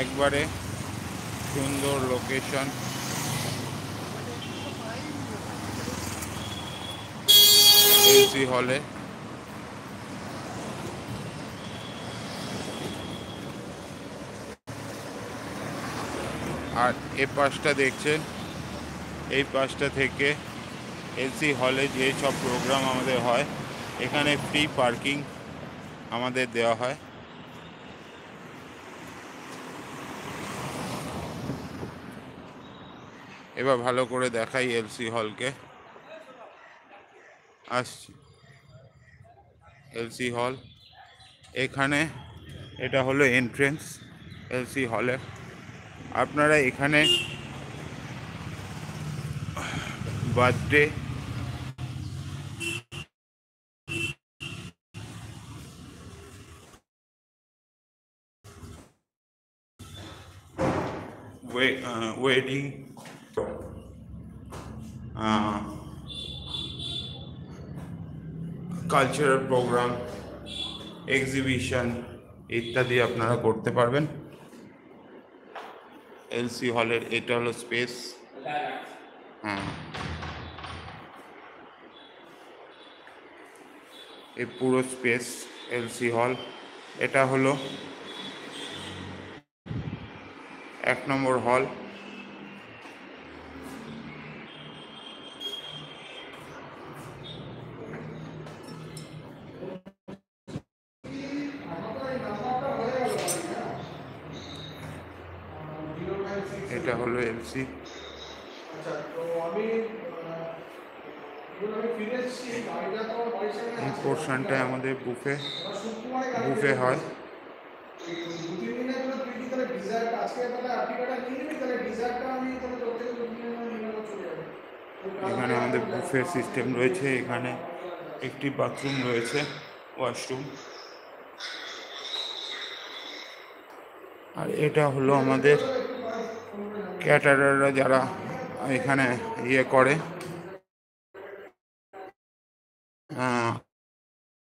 একবারে সুন্দর location. LC হলে আর এ পাশটা দেখছেন, এই পাশটা থেকে এলসি হলে যে সব প্রোগ্রাম আমাদের হয়, এখানে ফ্রি পার্কিং আমাদের দেওয়া হয়। এবার ভালো করে দেখাই এলসি হলকে। আসছি এলসি হল, এখানে এটা হলো এন্ট্রেন্স এলসি হলে। আপনারা এখানে birthday, wedding, cultural program, exhibition ইত্যাদি আপনারা করতে পারবেন। এলসি হলের এটা হলো স্পেস। হ্যাঁ, এই পুরো স্পেস এলসি হল। এটা হলো 1 নম্বর হল। এটা হলো এলসি। এই পোর্শনটায় আমাদের বুফে হয়। এখানে আমাদের বুফে সিস্টেম রয়েছে। এখানে একটি বাথরুম রয়েছে, ওয়াশরুম। আর এটা হলো আমাদের ক্যাটারাররা যারা এখানে করে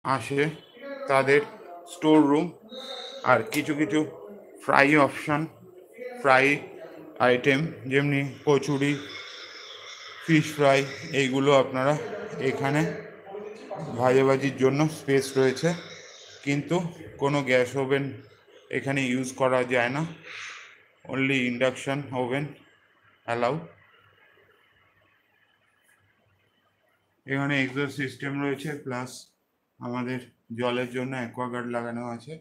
আসে, তাদের স্টোর রুম। আর কিছু কিছু ফ্রাই অপশান, ফ্রাই আইটেম যেমনি কচুরি, ফিশ ফ্রাই, এইগুলো আপনারা এখানে ভাজাভাজির জন্য স্পেস রয়েছে। কিন্তু কোনো গ্যাস ওভেন এখানে ইউজ করা যায় না, অনলি ইন্ডাকশান ওভেন অ্যালাউ। এখানে এক্সস্ট সিস্টেম রয়েছে, প্লাস আমাদের জলের জন্য অ্যাকোয়াগার্ড লাগানো আছে।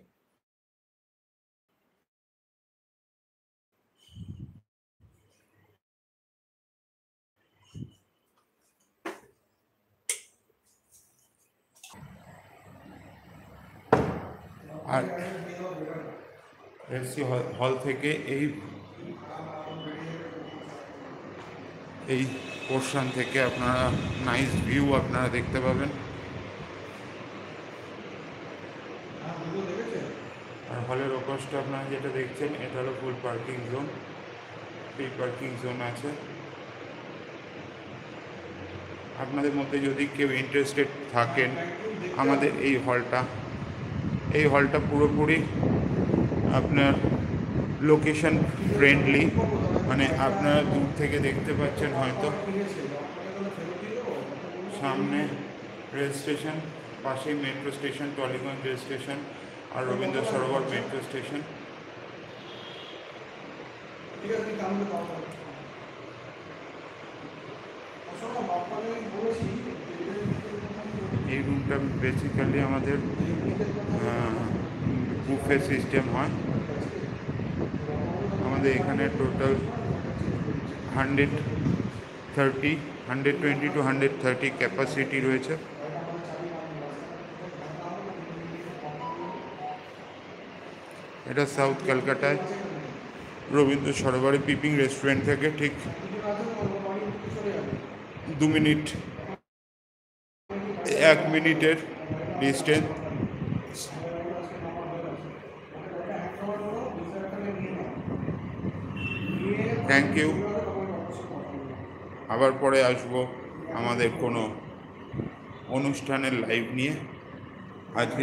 আর এলসি হল থেকে এই পোর্শন থেকে আপনারা নাইস ভিউ আপনারা দেখতে পাবেন। আর হলের ওপাশটা আপনারা যেটা দেখছেন, এটা হলো full parking zone. Free parking zone আছে। আপনাদের মধ্যে যদি কেউ ইন্টারেস্টেড থাকেন, আমাদের এই হলটা পুরোপুরি আপনার লোকেশন ফ্রেন্ডলি। মানে আপনারা দূর থেকে দেখতে পাচ্ছেন হয়তো, সামনে রেল স্টেশন, পাশেই metro station, Tollygunge rail station আর রবীন্দ্র সরোবর মেট্রো স্টেশন। এই রুমটা বেসিক্যালি আমাদের বুফে সিস্টেম হয়। আমাদের এখানে টোটাল 120 to 130 ক্যাপাসিটি রয়েছে। এটা সাউথ ক্যালকাটায় রবীন্দ্র সরোবরে পিপিং রেস্টুরেন্ট থেকে ঠিক 1 মিনিটের ডিস্টেন্স। Thank you. আবার পরে আসবো আমাদের কোনো অনুষ্ঠানের লাইভ নিয়ে। আজকে